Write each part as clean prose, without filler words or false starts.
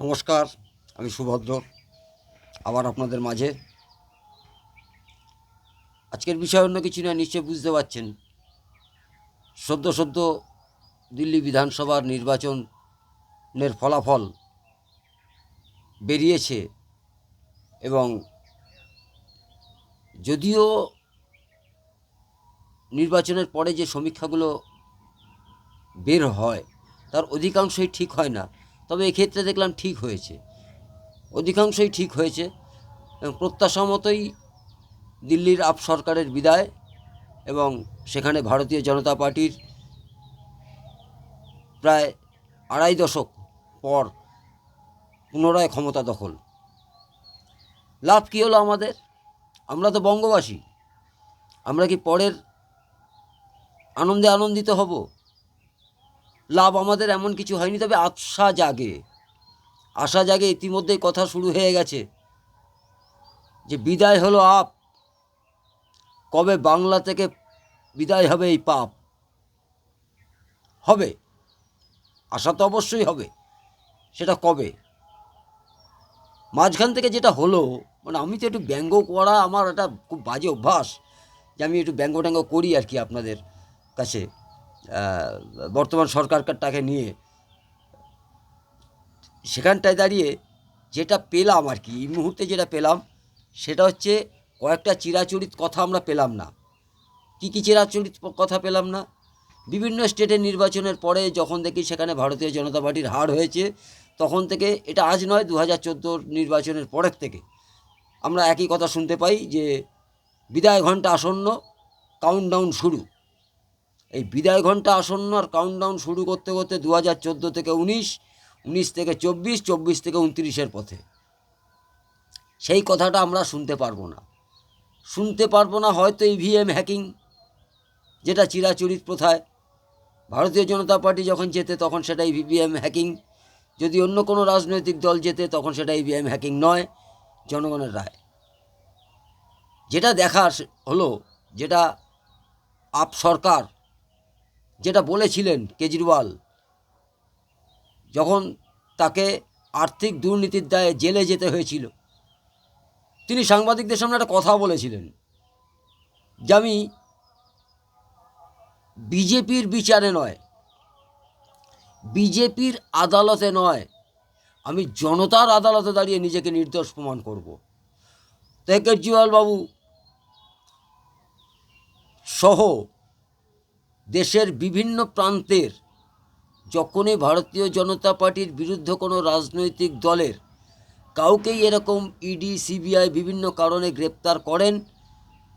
নমস্কার, আমি সুভদ্র আবার আপনাদের মাঝে। আজকের বিষয় অন্য কিছু নয়, নিশ্চয়ই বুঝতে পারছেন। সদ্য দিল্লি বিধানসভার নির্বাচনের ফলাফল বেরিয়েছে এবং যদিও নির্বাচনের পরে যে সমীক্ষাগুলো বের হয় তার অধিকাংশই ঠিক হয় না, তবে এক্ষেত্রে দেখলাম ঠিক হয়েছে, অধিকাংশই ঠিক হয়েছে এবং প্রত্যাশা মতোই দিল্লির আপ সরকারের বিদায় এবং সেখানে ভারতীয় জনতা পার্টির প্রায় আড়াই দশক পর পুনরায় ক্ষমতা দখল। লাভ কী হলো আমাদের? আমরা তো বঙ্গবাসী, আমরা কি পরের আনন্দে আনন্দিত হব? লাভ আমাদের এমন কিছু হয়নি, তবে আশা জাগে ইতিমধ্যেই কথা শুরু হয়ে গেছে যে বিদায় হলো আপ, কবে বাংলা থেকে বিদায় হবে এই পাপ? হবে, আশা তো অবশ্যই হবে, সেটা কবে? মাঝখান থেকে যেটা হলো, মানে আমি তো একটু ব্যঙ্গ করা আমার একটা খুব বাজে অভ্যাস, যে আমি একটু ব্যঙ্গ ট্যাঙ্গ করি আর কি আপনাদের কাছে বর্তমান সরকারটাকে নিয়ে। সেখানটায় দাঁড়িয়ে যেটা পেলাম আর কি, এই মুহূর্তে যেটা পেলাম সেটা হচ্ছে কয়েকটা চিরাচরিত কথা আমরা পেলাম না। কী কী চিরাচরিত কথা পেলাম না? বিভিন্ন স্টেটের নির্বাচনের পরে যখন দেখি সেখানে ভারতীয় জনতা পার্টির হার হয়েছে, তখন থেকে, এটা আজ নয়, 2014 নির্বাচনের পরের থেকে আমরা একই কথা শুনতে পাই যে বিদায় ঘণ্টা আসন্ন, কাউন্টডাউন শুরু। এই বিদায় ঘণ্টা আসন্ন আর কাউন্টডাউন শুরু করতে করতে 2014 থেকে 19, 19 থেকে 24, 24 থেকে 29-এর পথে। সেই কথাটা আমরা শুনতে পারবো না হয়তো ইভিএম হ্যাকিং, যেটা চিরাচরিত প্রথায় ভারতীয় জনতা পার্টি যখন জেতে তখন সেটা ইভিএম হ্যাকিং, যদি অন্য কোনো রাজনৈতিক দল জেতে তখন সেটা ইভিএম হ্যাকিং নয়, জনগণের রায়। যেটা দেখার হলো, যেটা আপ সরকার যেটা বলেছিলেন কেজরিওয়াল, যখন তাকে আর্থিক দুর্নীতির দায়ে জেলে যেতে হয়েছিল, তিনি সাংবাদিকদের সামনে একটা কথা বলেছিলেন যে আমি বিজেপির বিচারে নয়, বিজেপির আদালতে নয়, আমি জনতার আদালতে দাঁড়িয়ে নিজেকে নির্দোষ প্রমাণ করব। তাই কেজরিওয়াল বাবু সহ দেশের বিভিন্ন প্রান্তের যখনই ভারতীয় জনতা পার্টির বিরুদ্ধে কোনো রাজনৈতিক দলের কাউকেই এরকম ইডি সিবিআই বিভিন্ন কারণে গ্রেপ্তার করেন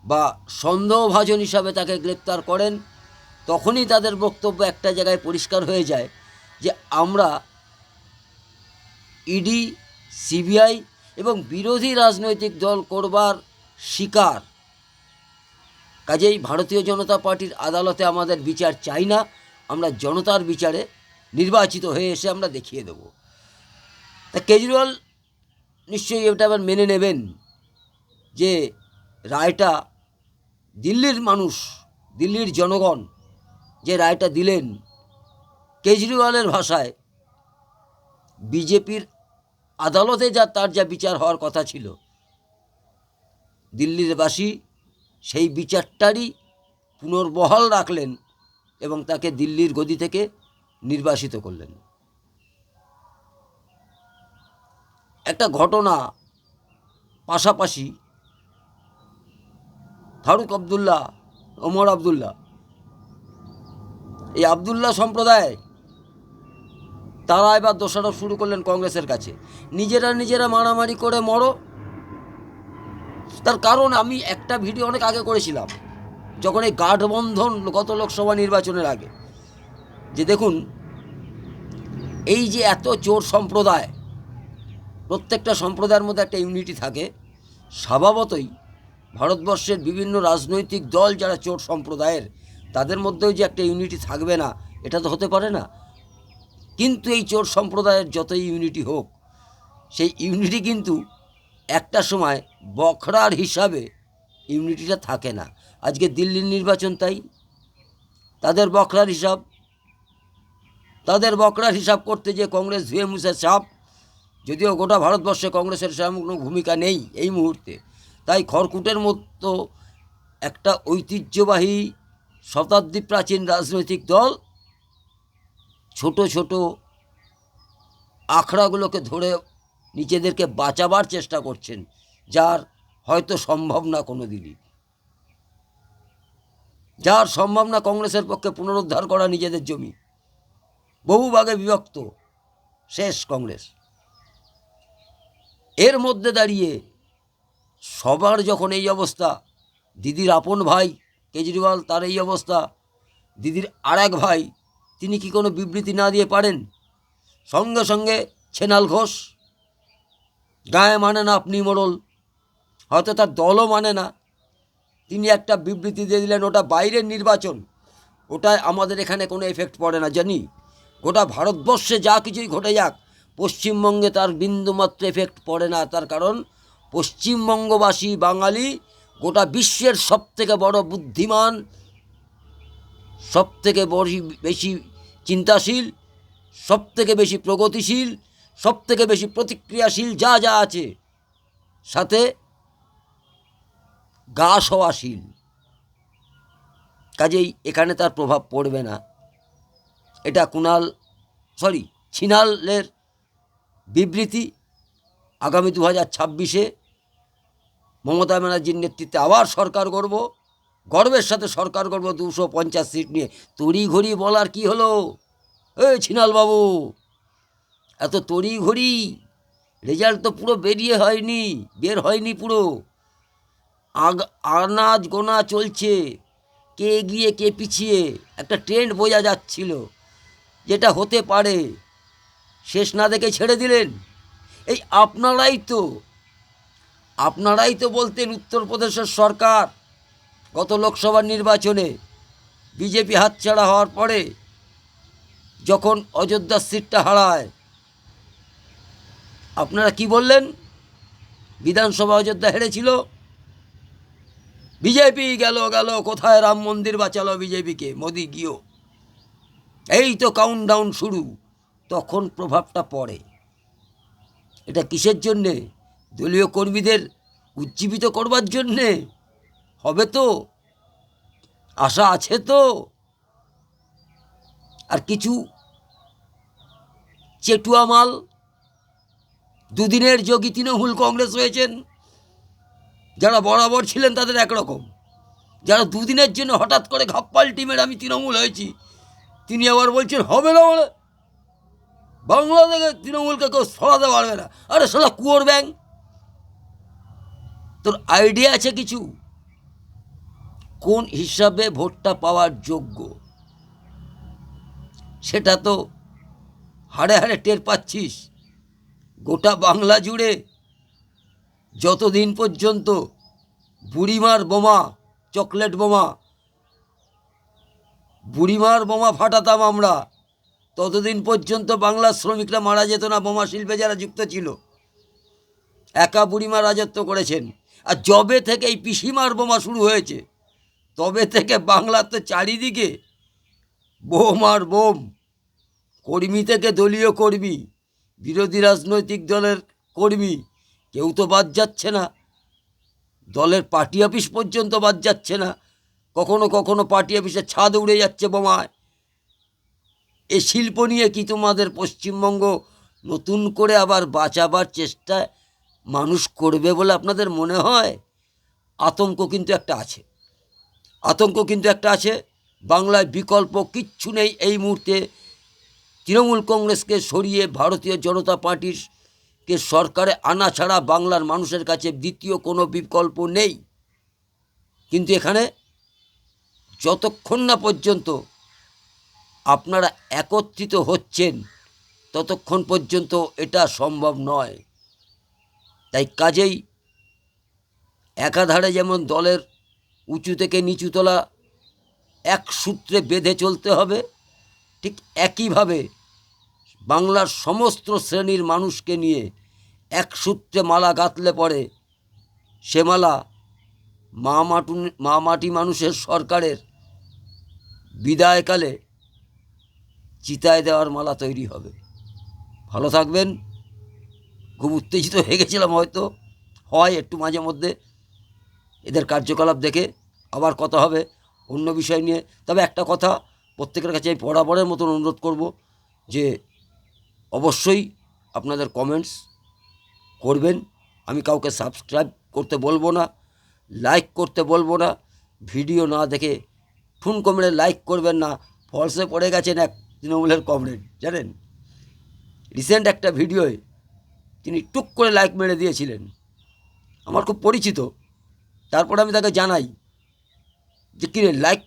বা সন্দেহভাজন হিসাবে তাকে গ্রেপ্তার করেন, তখনই তাদের বক্তব্য একটা জায়গায় পরিষ্কার হয়ে যায় যে আমরা ইডি সিবিআই এবং বিরোধী রাজনৈতিক দল করবার শিকার, কাজেই ভারতীয় জনতা পার্টির আদালতে আমাদের বিচার চাই না, আমরা জনতার বিচারে নির্বাচিত হয়ে এসে আমরা দেখিয়ে দেব। তা কেজরিওয়াল নিশ্চয়ই এটা আবার মেনে নেবেন যে রায়টা দিল্লির মানুষ, দিল্লির জনগণ যে রায়টা দিলেন, কেজরিওয়ালের ভাষায় বিজেপির আদালতে তার যা বিচার হওয়ার কথা ছিল, দিল্লির বাসী সেই বিচারটারই পুনর্বহাল রাখলেন এবং তাকে দিল্লির গদি থেকে নির্বাসিত করলেন। একটা ঘটনা পাশাপাশি ফারুক আবদুল্লাহ, ওমর আবদুল্লাহ, এই আবদুল্লাহ সম্প্রদায় তারা এবার দোষারোপ শুরু করলেন কংগ্রেসের কাছে, নিজেরা মারামারি করে মরো। তার কারণ আমি একটা ভিডিও অনেক আগে করেছিলাম, যখন এই গাঠবন্ধন গত লোকসভা নির্বাচনের আগে, যে দেখুন এই যে এত চোর সম্প্রদায়, প্রত্যেকটা সম্প্রদায়ের মধ্যে একটা ইউনিটি থাকে, স্বভাবতই ভারতবর্ষের বিভিন্ন রাজনৈতিক দল যারা চোর সম্প্রদায়ের, তাদের মধ্যেও যে একটা ইউনিটি থাকবে না, এটা তো হতে পারে না। কিন্তু এই চোর সম্প্রদায়ের যতই ইউনিটি হোক, সেই ইউনিটি কিন্তু একটা সময় বখরার হিসাবে ইউনিটিটা থাকে না। আজকে দিল্লির নির্বাচন তাই, তাদের বখরার হিসাব করতে যে কংগ্রেস ধুয়ে মুছে চাপ, যদিও গোটা ভারতবর্ষে কংগ্রেসের সেরকম কোনো ভূমিকা নেই এই মুহূর্তে। তাই খড়কুটের মতো একটা ঐতিহ্যবাহী শতাব্দী প্রাচীন রাজনৈতিক দল ছোট ছোট আখড়াগুলোকে ধরে নিজেদেরকে বাঁচাবার চেষ্টা করছেন, যার হয়তো সম্ভব না কোনো দিনই, যার সম্ভব না কংগ্রেসের পক্ষে পুনরুদ্ধার করা নিজেদের জমি। বহু ভাগে বিভক্ত শেষ কংগ্রেস। এর মধ্যে দাঁড়িয়ে সবার যখন এই অবস্থা, দিদির আপন ভাই কেজরিওয়াল তার এই অবস্থা, দিদির আর এক ভাই তিনি কি কোনো বিবৃতি না দিয়ে পারেন? সঙ্গে সঙ্গে ছেনাল ঘোষ, গায়ে মানে না আপনি মোড়ল, হয়তো তার দলও মানে না, তিনি একটা বিবৃতি দিয়ে দিলেন, ওটা বাইরের নির্বাচন, ওটায় আমাদের এখানে কোনো এফেক্ট পড়ে না। জানি গোটা ভারতবর্ষে যা কিছুই ঘটে যাক, পশ্চিমবঙ্গে তার বিন্দুমাত্র এফেক্ট পড়ে না। তার কারণ পশ্চিমবঙ্গবাসী বাঙালি গোটা বিশ্বের সবথেকে বড় বুদ্ধিমান, সবথেকে বেশি চিন্তাশীল, সবথেকে বেশি প্রগতিশীল, সবথেকে বেশি প্রতিক্রিয়াশীল, যা যা আছে, সাথে গা সওয়াশীল। কাজেই এখানে তার প্রভাব পড়বে না। এটা ছিনালের বিবৃতি। আগামী 2026-এ মমতা ব্যানার্জির নেতৃত্বে আবার সরকার গড়ব, গর্বের সাথে সরকার গড়ব 250 সিট নিয়ে। তড়িঘড়ি বলার কি হলো? এই ছিনালবাবু, এত তড়িঘড়ি, রেজাল্ট তো পুরো বের হয়নি পুরো। আনাজ গোনা চলছে, কে এগিয়ে কে পিছিয়ে, একটা ট্রেন্ড বোঝা যাচ্ছিল, যেটা হতে পারে। শেষ না দেখে ছেড়ে দিলেন। এই আপনারাই তো বলতেন উত্তরপ্রদেশের সরকার গত লোকসভার নির্বাচনে বিজেপি হাতছাড়া হওয়ার পরে যখন অযোধ্যার সিটটা হারায়, আপনারা কি বললেন? বিধানসভা অযোধ্যা হেরেছিল, বিজেপি গেল, কোথায় রাম মন্দির বাঁচালো বিজেপিকে মোদি গিয়েও। এই তো কাউন্টডাউন শুরু, তখন প্রভাবটা পড়ে। এটা কিসের জন্যে? দলীয় কর্মীদের উজ্জীবিত করবার জন্যে হবে তো, আশা আছে তো। আর কিছু চেটুয়া মাল, দুদিনের যোগী তৃণমূল কংগ্রেস হয়েছেন, যারা বরাবর ছিলেন তাদের একরকম, যারা দুদিনের জন্য হঠাৎ করে ঘাপ্পাল টিমের আমি তৃণমূল হয়েছি, তিনি আবার বলছেন হবে না, বলে বাংলা থেকে তৃণমূলকে কেউ সরাতে পারবে না। আরে শালা কুয়োর ব্যাং, তোর আইডিয়া আছে কিছু? কোন হিসাবে ভোটটা পাওয়ার যোগ্য সেটা তো হাড়ে হাড়ে টের পাচ্ছিস। গোটা বাংলা জুড়ে যতদিন পর্যন্ত বুড়িমার বোমা, চকলেট বোমা, বুড়িমার বোমা ফাটাতাম আমরা, ততদিন পর্যন্ত বাংলার শ্রমিকরা মারা যেত না। বোমা শিল্পে যারা যুক্ত ছিল, একা বুড়িমা রাজত্ব করেছেন। আর যবে থেকে এই পিসিমার বোমা শুরু হয়েছে, তবে থেকে বাংলার তো চারিদিকে বোম আর বোম। কর্মী থেকে দলীয় কর্মী, বিরোধী রাজনৈতিক দলের কর্মী, কেউ তো বাদ যাচ্ছে না। দলের পার্টি অফিস পর্যন্ত বাদ যাচ্ছে না। কখনো কখনো পার্টি অফিসের ছাদ উড়ে যাচ্ছে বোমায়। এ শিল্প নিয়ে কি তোমাদের পশ্চিমবঙ্গ নতুন করে আবার বাঁচাবার চেষ্টা মানুষ করবে বলে আপনাদের মনে হয়? আতঙ্ক কিন্তু একটা আছে। বাংলায় বিকল্প কিচ্ছু নেই এই মুহূর্তে। তৃণমূল কংগ্রেসকে সরিয়ে ভারতীয় জনতা পার্টিকে সরকারে আনা ছাড়া বাংলার মানুষের কাছে দ্বিতীয় কোনো বিকল্প নেই। কিন্তু এখানে যতক্ষণ না পর্যন্ত আপনারা একত্রিত হচ্ছেন, ততক্ষণ পর্যন্ত এটা সম্ভব নয়। তাই কাজেই একাধারে যেমন দলের উঁচু থেকে নিচু তলা এক সূত্রে বেঁধে চলতে হবে, ঠিক একইভাবে বাংলার সমস্ত শ্রেণীর মানুষকে নিয়ে এক সূত্রে মালা গাঁথলে পরে সে মালা মা মাটি মানুষের সরকারের বিদায়কালে চিতায় দেওয়ার মালা তৈরি হবে। ভালো থাকবেন। খুব উত্তেজিত হয়ে গেছিলাম, হয়তো হয় একটু মাঝে মধ্যে এদের কার্যকলাপ দেখে। আবার কথা হবে অন্য বিষয় নিয়ে। তবে একটা কথা প্রত্যেকের কাছে আমি বরাবরের মতন অনুরোধ করব যে অবশ্যই আপনাদের কমেন্টস করবেন। আমি কাউকে সাবস্ক্রাইব করতে বলবো না, লাইক করতে বলবো না। ভিডিও না দেখে ফোন কমরে লাইক করবেন না। ফলসে পড়ে গেছেন এক তৃণমূলের কমরেড, জানেন, রিসেন্ট একটা ভিডিওয় তিনি টুক করে লাইক মেরে দিয়েছিলেন, আমার খুব পরিচিত। তারপরে আমি তাকে জানাই যে কী রে, লাইক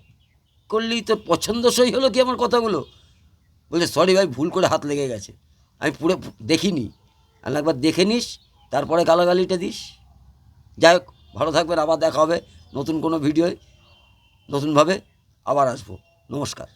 করলেই তোর পছন্দসই হলো কি আমার কথাগুলো? বলছে সরি ভাই, ভুল করে হাত লেগে গেছে, আমি পুরো দেখিনি। আর একবার দেখে নিস, তারপরে গালাগালিটা দিস। যাই হোক, ভালো থাকবেন, আবার দেখা হবে নতুন কোনো ভিডিওয়, নতুনভাবে আবার আসবো। নমস্কার।